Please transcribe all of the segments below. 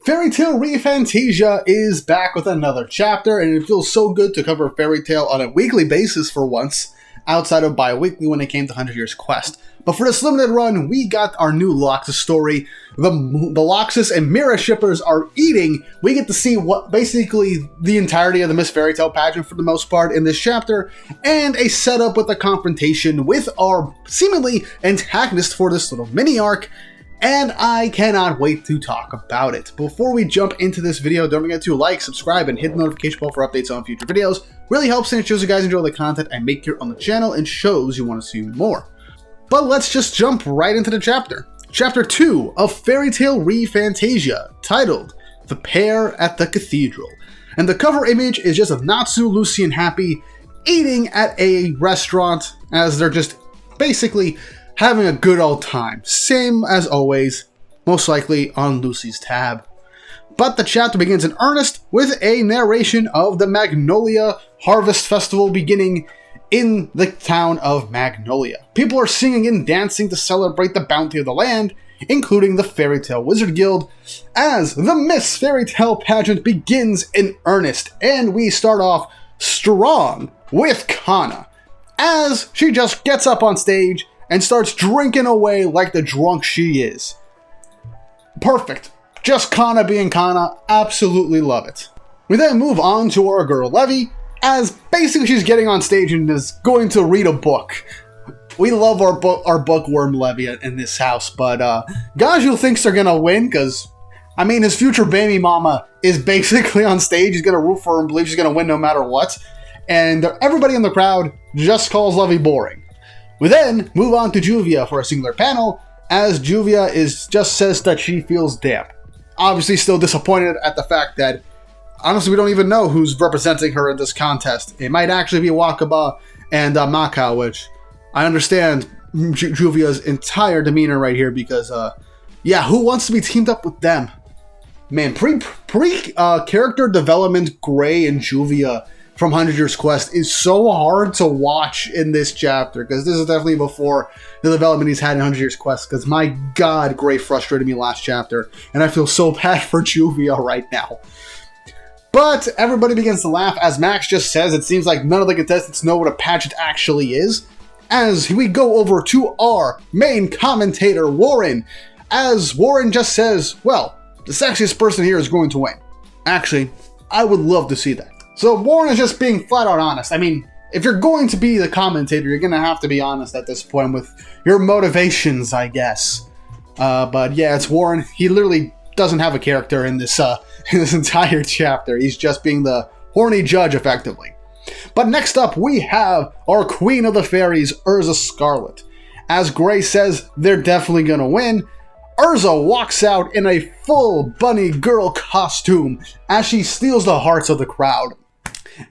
Fairy Tail Fantasia is back with another chapter, and it feels so good to cover Fairy Tail on a weekly basis for once, outside of bi-weekly when it came to 100 Years Quest. But for this limited run, we got our new LAXUS story. The LAXUS and MIRA shippers are eating. We get to see what basically the entirety of the Miss Fairy Tail pageant for the most part in this chapter, and a setup with a confrontation with our seemingly antagonist for this little mini-arc. And I cannot wait to talk about it. Before we jump into this video, don't forget to like, subscribe, and hit the notification bell for updates on future videos. Really helps and it shows you guys enjoy the content I make here on the channel and shows you want to see more. But let's just jump right into the chapter. Chapter 2 of Fairy Tail Fantasia, titled The Pair at the Cathedral. And the cover image is just of Natsu, Lucy, and Happy eating at a restaurant as they're just basically having a good old time. Same as always, most likely on Lucy's tab. But the chapter begins in earnest with a narration of the Magnolia Harvest Festival beginning in the town of Magnolia. People are singing and dancing to celebrate the bounty of the land, including the Fairy Tail Wizard Guild, as the Miss Fairy Tail pageant begins in earnest. And we start off strong with Kana, as she just gets up on stage and starts drinking away like the drunk she is. Perfect. Just Kana being Kana. Absolutely love it. We then move on to our girl Levy, as basically she's getting on stage and is going to read a book. We love our bookworm Levy in this house, but Gaju thinks they're gonna win because, I mean, his future baby mama is basically on stage. He's gonna root for her and believe she's gonna win no matter what. And everybody in the crowd just calls Levy boring. We then move on to Juvia for a singular panel, as Juvia just says that she feels damp. Obviously still disappointed at the fact that, honestly, we don't even know who's representing her in this contest. It might actually be Wakaba and Maka, which I understand Juvia's entire demeanor right here because, yeah, who wants to be teamed up with them? Man, character development Gray and Juvia from 100 Years Quest is so hard to watch in this chapter, because this is definitely before the development he's had in 100 Years Quest, because my god, Gray frustrated me last chapter, and I feel so bad for Juvia right now. But everybody begins to laugh, as Max just says it seems like none of the contestants know what a pageant actually is, as we go over to our main commentator, Warren, as Warren just says, well, the sexiest person here is going to win. Actually, I would love to see that. So Warren is just being flat out honest. I mean, if you're going to be the commentator, you're going to have to be honest at this point with your motivations, I guess. But yeah, it's Warren. He literally doesn't have a character in this entire chapter. He's just being the horny judge, effectively. But next up, we have our Queen of the Fairies, Urza Scarlet. As Gray says, they're definitely going to win. Urza walks out in a full bunny girl costume as she steals the hearts of the crowd.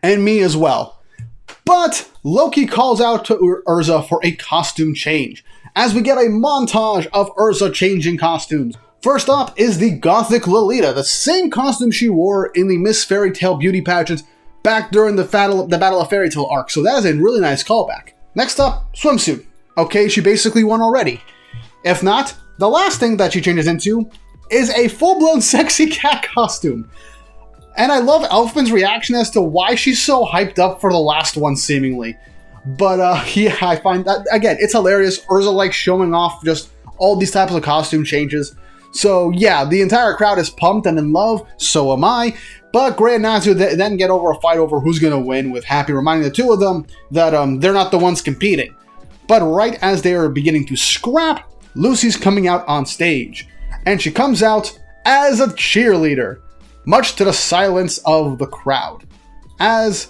And me as well. But Loki calls out to Urza for a costume change, as we get a montage of Urza changing costumes. First up is the Gothic Lolita, the same costume she wore in the Miss Fairy Tail beauty pageant back during the Battle of Fairy Tail arc, so that is a really nice callback. Next up, swimsuit. Okay, she basically won already. If not, the last thing that she changes into is a full-blown sexy cat costume. And I love Elfman's reaction as to why she's so hyped up for the last one, seemingly. But yeah, I find that, again, it's hilarious. Urza likes showing off just all these types of costume changes. So yeah, the entire crowd is pumped and in love, so am I. But Gray and Natsu then get over a fight over who's going to win, with Happy reminding the two of them that they're not the ones competing. But right as they are beginning to scrap, Lucy's coming out on stage. And she comes out as a cheerleader, much to the silence of the crowd, as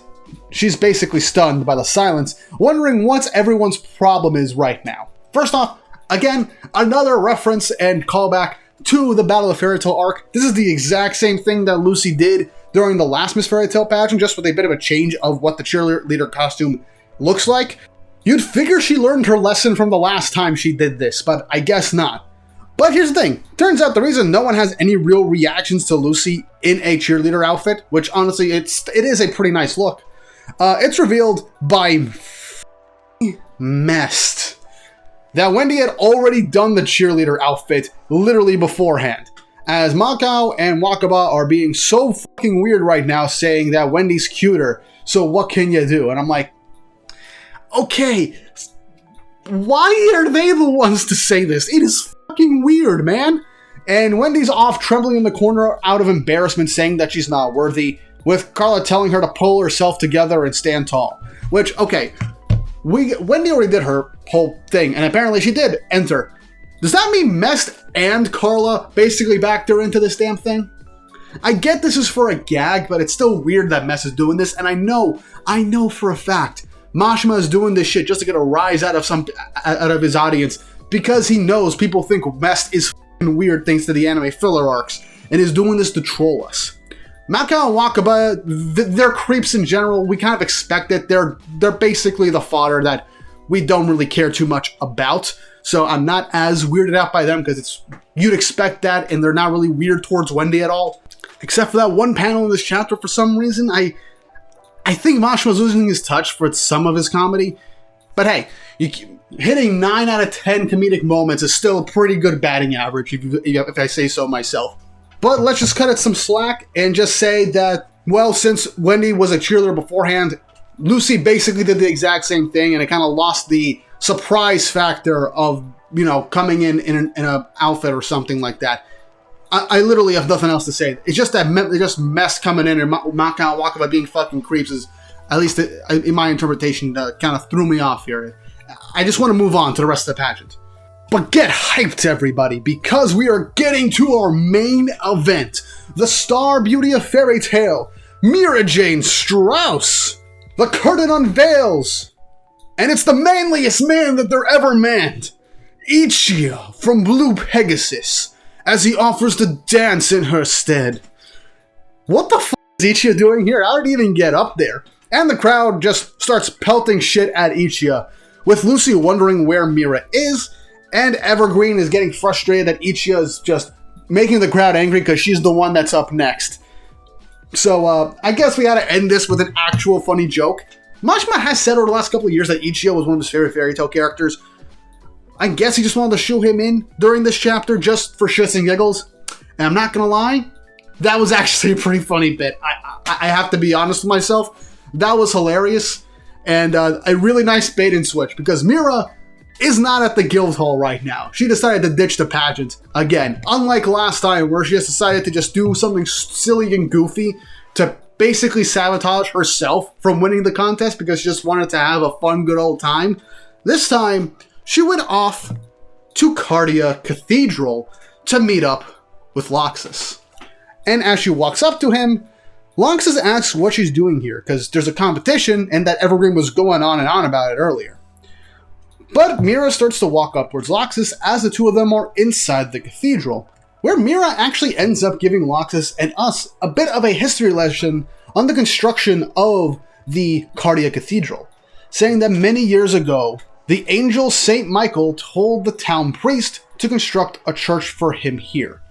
she's basically stunned by the silence, wondering what everyone's problem is right now. First off, again, another reference and callback to the Battle of Fairy Tail arc. This is the exact same thing that Lucy did during the last Miss Fairy Tail pageant, just with a bit of a change of what the cheerleader costume looks like. You'd figure she learned her lesson from the last time she did this, but I guess not. But here's the thing. Turns out the reason no one has any real reactions to Lucy in a cheerleader outfit, which honestly, it is a pretty nice look, it's revealed by messed that Wendy had already done the cheerleader outfit literally beforehand, as Makao and Wakaba are being so fucking weird right now, saying that Wendy's cuter, so what can you do? And I'm like, okay, why are they the ones to say this? It is fucking weird, man. And Wendy's off trembling in the corner out of embarrassment, saying that she's not worthy, with Carla telling her to pull herself together and stand tall. Which, okay, Wendy already did her whole thing, and apparently she did enter. Does that mean Mest and Carla basically backed her into this damn thing? I get this is for a gag, but it's still weird that Mest is doing this, and I know for a fact Mashima is doing this shit just to get a rise out of his audience, because he knows people think Mest is f***ing weird thanks to the anime filler arcs, and is doing this to troll us. Makao and Wakaba, they're creeps in general. We kind of expect it. They're basically the fodder that we don't really care too much about. So I'm not as weirded out by them because you'd expect that, and they're not really weird towards Wendy at all. Except for that one panel in this chapter, for some reason, I think Mashima's losing his touch for some of his comedy. But hey, hitting 9 out of 10 comedic moments is still a pretty good batting average, if I say so myself. But let's just cut it some slack and just say that, well, since Wendy was a cheerleader beforehand, Lucy basically did the exact same thing, and it kind of lost the surprise factor of, coming in an outfit or something like that. I literally have nothing else to say. It's just that just mess coming in and Makao and Wakaba being fucking creeps is, at least in my interpretation, kind of threw me off here. I just want to move on to the rest of the pageant. But get hyped, everybody, because we are getting to our main event. The star beauty of Fairy Tail, Mira Jane Strauss. The curtain unveils, and it's the manliest man that there ever manned, Ichiya from Blue Pegasus, as he offers to dance in her stead. What the f*** is Ichiya doing here? How did he even get up there? And the crowd just starts pelting shit at Ichiya, with Lucy wondering where Mira is, and Evergreen is getting frustrated that Ichiya is just making the crowd angry because she's the one that's up next. So, I guess we gotta end this with an actual funny joke. Mashima has said over the last couple of years that Ichiya was one of his favorite Fairy Tail characters. I guess he just wanted to show him in during this chapter just for shits and giggles. And I'm not gonna lie, that was actually a pretty funny bit. I have to be honest with myself. That was hilarious. And a really nice bait and switch, because Mira is not at the guild hall right now. She decided to ditch the pageant again. Unlike last time, where she just decided to just do something silly and goofy to basically sabotage herself from winning the contest because she just wanted to have a fun, good old time. This time, she went off to Cardia Cathedral to meet up with LAXUS. And as she walks up to him, LAXUS asks what she's doing here, because there's a competition and that Evergreen was going on and on about it earlier. But Mira starts to walk up towards LAXUS as the two of them are inside the cathedral, where Mira actually ends up giving LAXUS and us a bit of a history lesson on the construction of the Cardia Cathedral, saying that many years ago, the angel Saint Michael told the town priest to construct a church for him here.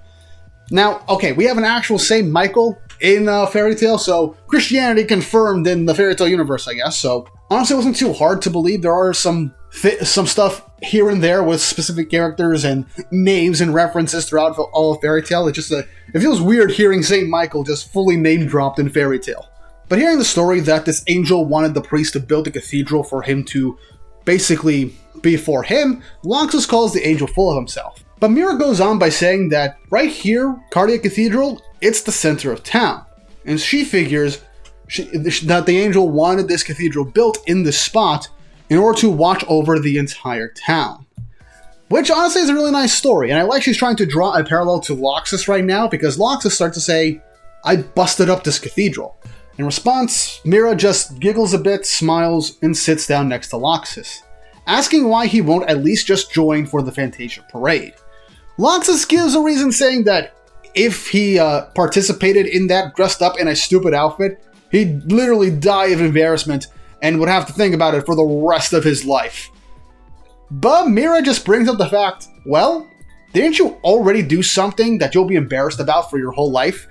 Now, okay, we have an actual Saint Michael in Fairy Tail, so Christianity confirmed in the Fairy Tail universe, I guess. So honestly, it wasn't too hard to believe. There are some stuff here and there with specific characters and names and references throughout all of Fairy Tail. It feels weird hearing Saint Michael just fully name dropped in Fairy Tail. But hearing the story that this angel wanted the priest to build a cathedral for him to basically be for him, LAXUS calls the angel full of himself. But Mira goes on by saying that right here, Cardia Cathedral, it's the center of town. And she figures that the angel wanted this cathedral built in this spot in order to watch over the entire town. Which honestly is a really nice story, and I like she's trying to draw a parallel to LAXUS right now, because LAXUS starts to say, I busted up this cathedral. In response, Mira just giggles a bit, smiles, and sits down next to LAXUS, asking why he won't at least just join for the Fantasia parade. LAXUS gives a reason, saying that if he participated in that dressed up in a stupid outfit, he'd literally die of embarrassment and would have to think about it for the rest of his life. But Mira just brings up the fact, well, didn't you already do something that you'll be embarrassed about for your whole life?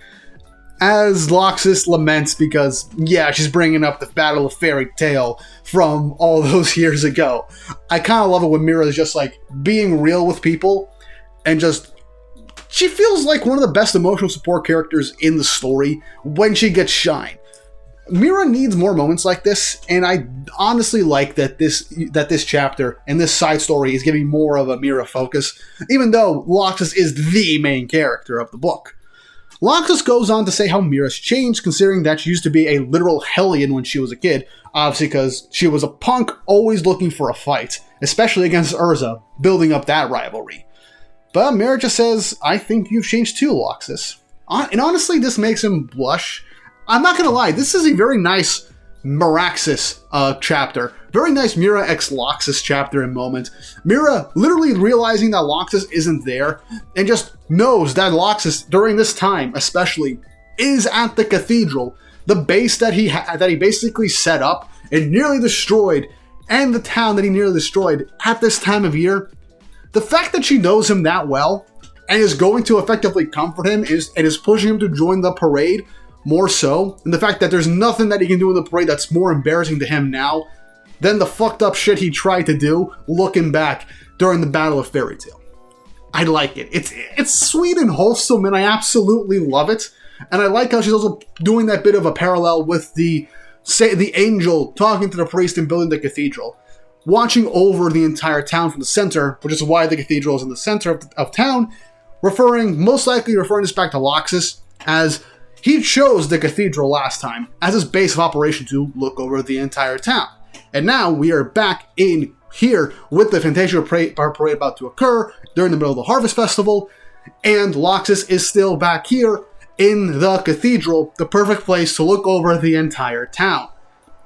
As LAXUS laments because, yeah, she's bringing up the Battle of Fairy Tail from all those years ago. I kind of love it when Mira is just like being real with people and just she feels like one of the best emotional support characters in the story when she gets shine. MIRA needs more moments like this, and I honestly like that this chapter and this side story is giving more of a MIRA focus, even though LAXUS is the main character of the book. LAXUS goes on to say how MIRA's changed, considering that she used to be a literal hellion when she was a kid, obviously because she was a punk always looking for a fight, especially against Urza, building up that rivalry. But MIRA just says, I think you've changed too, LAXUS. And honestly, this makes him blush. I'm not gonna lie, this is a very nice Miraxus chapter. Very nice MIRA x LAXUS chapter and moment. MIRA literally realizing that LAXUS isn't there, and just knows that LAXUS, during this time especially, is at the cathedral, the base that he basically set up and nearly destroyed, and the town that he nearly destroyed at this time of year. The fact that she knows him that well, and is going to effectively comfort him, and is pushing him to join the parade, more so, and the fact that there's nothing that he can do in the parade that's more embarrassing to him now than the fucked up shit he tried to do looking back during the Battle of Fairy Tail. I like it. It's sweet and wholesome, and I absolutely love it. And I like how she's also doing that bit of a parallel with the angel talking to the priest and building the cathedral, watching over the entire town from the center, which is why the cathedral is in the center of town, most likely referring this back to LAXUS, as he chose the cathedral last time as his base of operation to look over the entire town. And now we are back in here with the Fantasia parade about to occur during the middle of the Harvest Festival, and LAXUS is still back here in the cathedral, the perfect place to look over the entire town.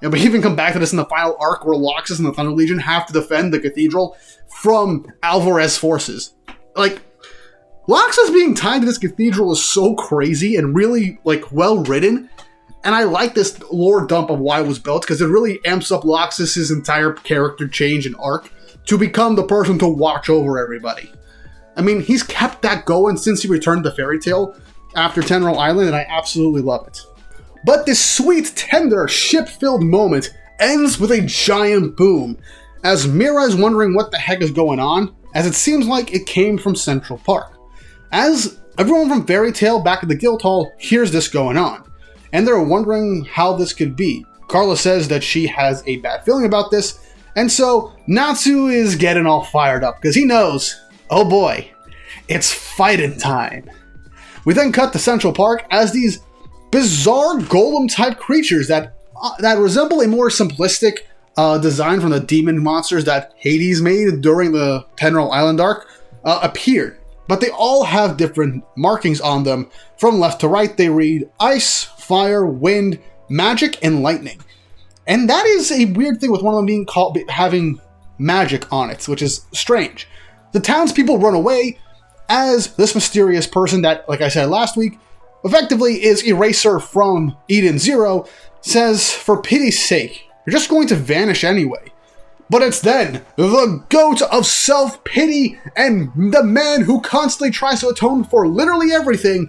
And we even come back to this in the final arc where LAXUS and the Thunder Legion have to defend the cathedral from Alvarez's forces. Like, LAXUS being tied to this cathedral is so crazy and really, well written, and I like this lore dump of why it was built, because it really amps up LAXUS' entire character change and arc to become the person to watch over everybody. I mean, he's kept that going since he returned to Fairy Tail after Tenril Island, and I absolutely love it. But this sweet, tender, ship-filled moment ends with a giant boom, as MIRA is wondering what the heck is going on, as it seems like it came from Central Park. As everyone from Fairy Tail back at the Guildhall hears this going on, and they're wondering how this could be. Carla says that she has a bad feeling about this, and so Natsu is getting all fired up, because he knows, oh boy, it's fighting time. We then cut to Central Park as these bizarre golem-type creatures that resemble a more simplistic design from the demon monsters that Hades made during the Tenril Island arc appeared. But they all have different markings on them. From left to right, they read ice, fire, wind, magic, and lightning. And that is a weird thing with one of them having magic on it, which is strange. The townspeople run away as this mysterious person that, like I said last week, effectively is ERASER from Eden Zero, says, for pity's sake, you're just going to vanish anyway. But it's then the goat of self-pity and the man who constantly tries to atone for literally everything.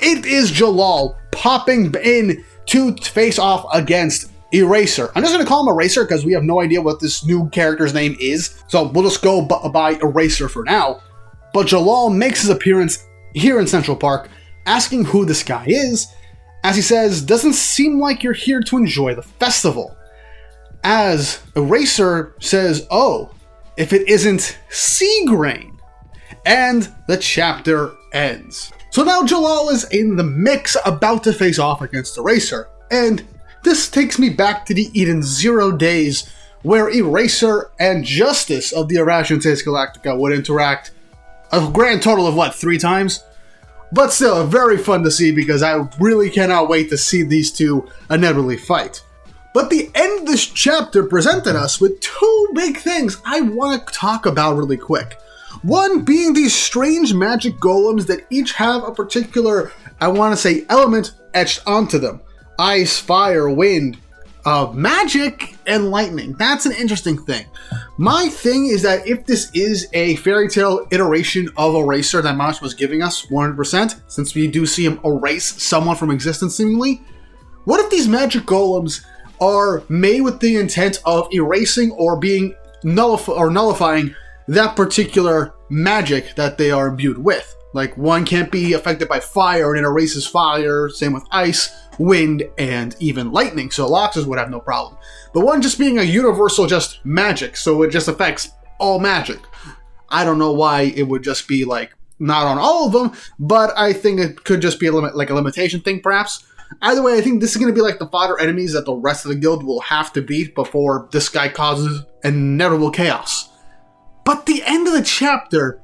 It is JELLAL popping in to face off against ERASER. I'm just going to call him ERASER because we have no idea what this new character's name is. So we'll just go by ERASER for now. But JELLAL makes his appearance here in Central Park, asking who this guy is, as he says, doesn't seem like you're here to enjoy the festival. As ERASER says, oh, if it isn't Seagrain. And the chapter ends. So now JELLAL is in the mix, about to face off against ERASER. And this takes me back to the Eden Zero days, where ERASER and Justice of the Irrational Taste Galactica would interact a grand total of, 3 times? But still, very fun to see because I really cannot wait to see these two inevitably fight. But the end of this chapter presented us with 2 big things I want to talk about really quick. One being these strange magic golems that each have a particular, I want to say, element etched onto them. Ice, fire, wind, magic, and lightning. That's an interesting thing. My thing is that if this is a Fairy Tail iteration of ERASER that Mosh was giving us 100%, since we do see him erase someone from existence seemingly, what if these magic golems are made with the intent of erasing or being nullifying that particular magic that they are imbued with? Like, one can't be affected by fire and it erases fire, same with ice, wind, and even lightning, so LAXUS would have no problem. But one just being a universal just magic, so it just affects all magic. I don't know why it would just be, like, not on all of them, but I think it could just be a limitation thing, perhaps. Either way, I think this is going to be like the fodder enemies that the rest of the guild will have to beat before this guy causes inevitable chaos. But the end of the chapter,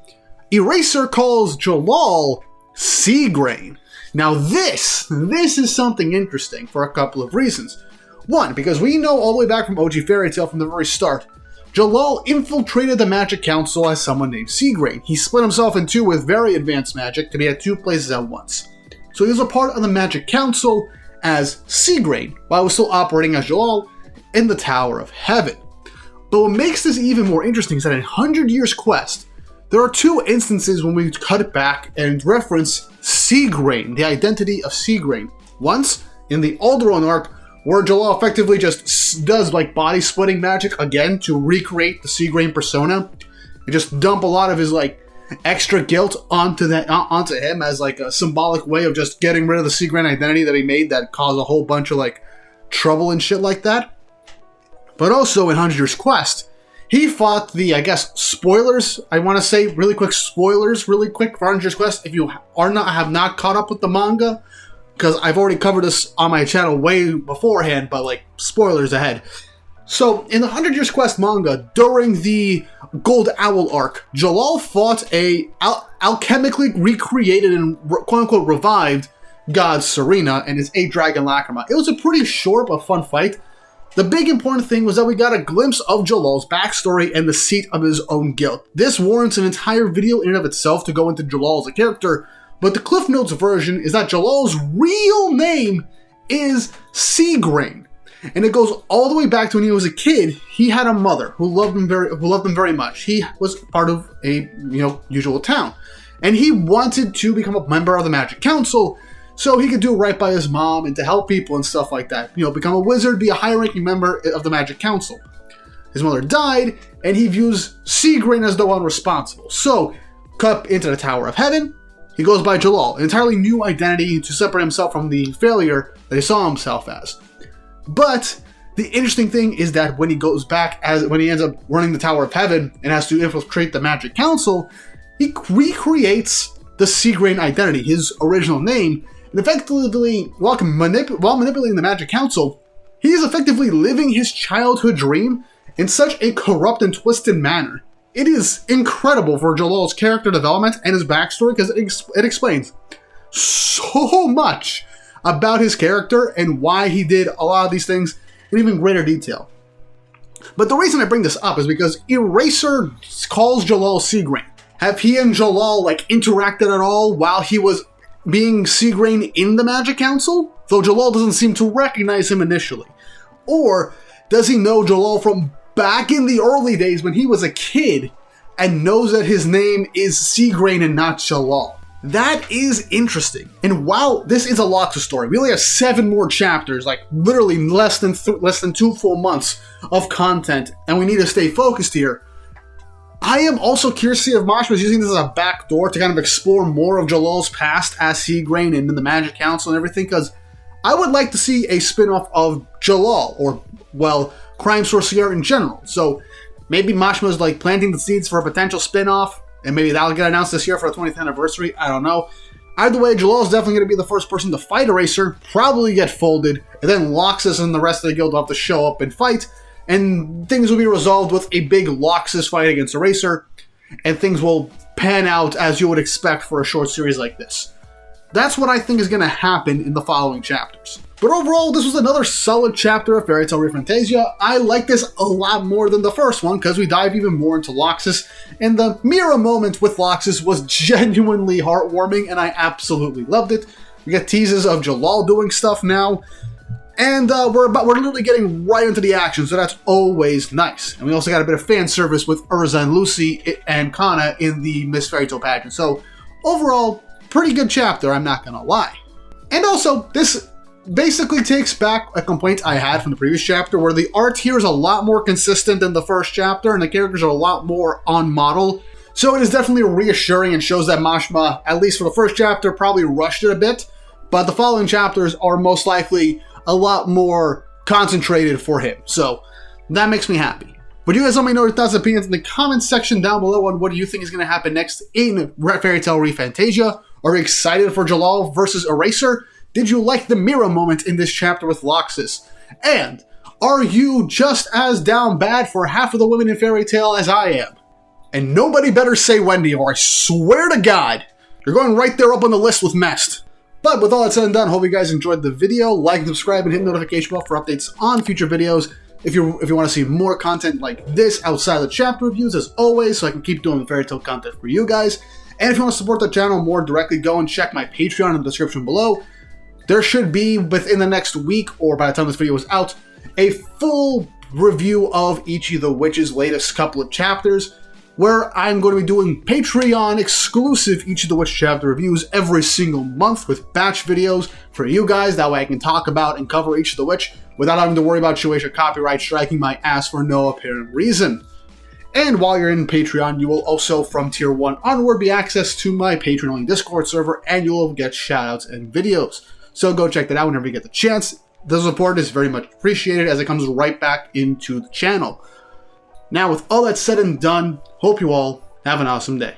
ERASER calls JELLAL Sea Grain. Now this is something interesting for a couple of reasons. One, because we know all the way back from OG Fairy Tail from the very start, JELLAL infiltrated the Magic Council as someone named Sea Grain. He split himself in two with very advanced magic to be at two places at once. So he was a part of the Magic Council as Sea Grain, while he was still operating as JELLAL in the Tower of Heaven. But what makes this even more interesting is that in 100 Years Quest, there are two instances when we cut it back and reference Sea Grain, the identity of Sea Grain. Once, in the Alderaan arc, where JELLAL effectively just does like body splitting magic again to recreate the Sea Grain persona, and just dump a lot of his like extra guilt onto him as like a symbolic way of just getting rid of the Sea Grain identity that he made that caused a whole bunch of like trouble and shit like that. But also in 100 Years Quest, he fought the, I guess, spoilers. I want to say really quick spoilers, for 100 Years Quest. If you have not caught up with the manga, because I've already covered this on my channel way beforehand, but like spoilers ahead. So in the 100 Years Quest manga, during the Gold Owl arc, JELLAL fought a alchemically recreated and quote-unquote revived god Serena and his 8-dragon Lacrima. It was a pretty short but fun fight. The big important thing was that we got a glimpse of JELLAL's backstory and the seat of his own guild. This warrants an entire video in and of itself to go into JELLAL as a character, but the Cliff Notes version is that JELLAL's real name is Sea Grain. And it goes all the way back to when he was a kid. He had a mother who loved him very much. He was part of a, usual town. And he wanted to become a member of the Magic Council so he could do right by his mom and to help people and stuff like that. Become a wizard, be a high-ranking member of the Magic Council. His mother died, and he views Sea Grain as the one responsible. So, cut into the Tower of Heaven, he goes by JELLAL, an entirely new identity to separate himself from the failure that he saw himself as. But the interesting thing is that when he goes back, when he ends up running the Tower of Heaven and has to infiltrate the Magic Council, he recreates the Sea Grain identity, his original name, and effectively, while manipulating the Magic Council, he is effectively living his childhood dream in such a corrupt and twisted manner. It is incredible for JELLAL's character development and his backstory because it explains so much about his character and why he did a lot of these things in even greater detail. But the reason I bring this up is because ERASER calls JELLAL Sea Grain. Have he and JELLAL interacted at all while he was being Sea Grain in the Magic Council? Though JELLAL doesn't seem to recognize him initially. Or does he know JELLAL from back in the early days when he was a kid and knows that his name is Sea Grain and not JELLAL? That is interesting. And while this is a LAXUS story, we only have 7 more chapters, literally less than 2 full months of content, and we need to stay focused here. I am also curious to see if Mashima is using this as a backdoor to kind of explore more of JELLAL's past as Sea Grain and in the Magic Council and everything, because I would like to see a spin-off of JELLAL, or, well, Crime Sorcier in general. So maybe Mashima is planting the seeds for a potential spin-off, and maybe that'll get announced this year for the 20th anniversary. I don't know. Either way, JELLAL is definitely going to be the first person to fight ERASER, probably get folded, and then LAXUS and the rest of the guild will have to show up and fight, and things will be resolved with a big LAXUS fight against ERASER, and things will pan out as you would expect for a short series like this. That's what I think is going to happen in the following chapters. But overall, this was another solid chapter of Fairy Tail Re Fantasia. I like this a lot more than the first one because we dive even more into LAXUS, and the MIRA moment with LAXUS was genuinely heartwarming, and I absolutely loved it. We get teases of JELLAL doing stuff now, and we're literally getting right into the action, so that's always nice. And we also got a bit of fan service with Urza and Lucy and Kana in the Miss Fairy Tail pageant. So overall, pretty good chapter, I'm not gonna lie. And also, this basically takes back a complaint I had from the previous chapter, where the art here is a lot more consistent than the first chapter, and the characters are a lot more on model. So it is definitely reassuring and shows that Mashima, at least for the first chapter, probably rushed it a bit, but the following chapters are most likely a lot more concentrated for him. So that makes me happy. But you guys let me know your thoughts and opinions in the comments section down below on what do you think is going to happen next in Fairy Tail Fantasia. Are you excited for JELLAL versus ERASER? Did you like the MIRA moment in this chapter with LAXUS? And are you just as down bad for half of the women in Fairy Tail as I am? And nobody better say Wendy, or I swear to God, you're going right there up on the list with Mest. But with all that said and done, hope you guys enjoyed the video. Like and subscribe and hit the notification bell for updates on future videos. If you want to see more content like this outside of the chapter reviews, as always, so I can keep doing the Fairy Tail content for you guys. And if you want to support the channel more directly, go and check my Patreon in the description below. There should be, within the next week, or by the time this video is out, a full review of Ichi the Witch's latest couple of chapters, where I'm going to be doing Patreon exclusive Ichi the Witch chapter reviews every single month with batch videos for you guys. That way I can talk about and cover Ichi the Witch without having to worry about Shueisha copyright striking my ass for no apparent reason. And while you're in Patreon, you will also, from Tier 1 onward, be access to my Patreon-only Discord server, and you'll get shoutouts and videos. So go check that out whenever you get the chance. The support is very much appreciated as it comes right back into the channel. Now, with all that said and done, hope you all have an awesome day.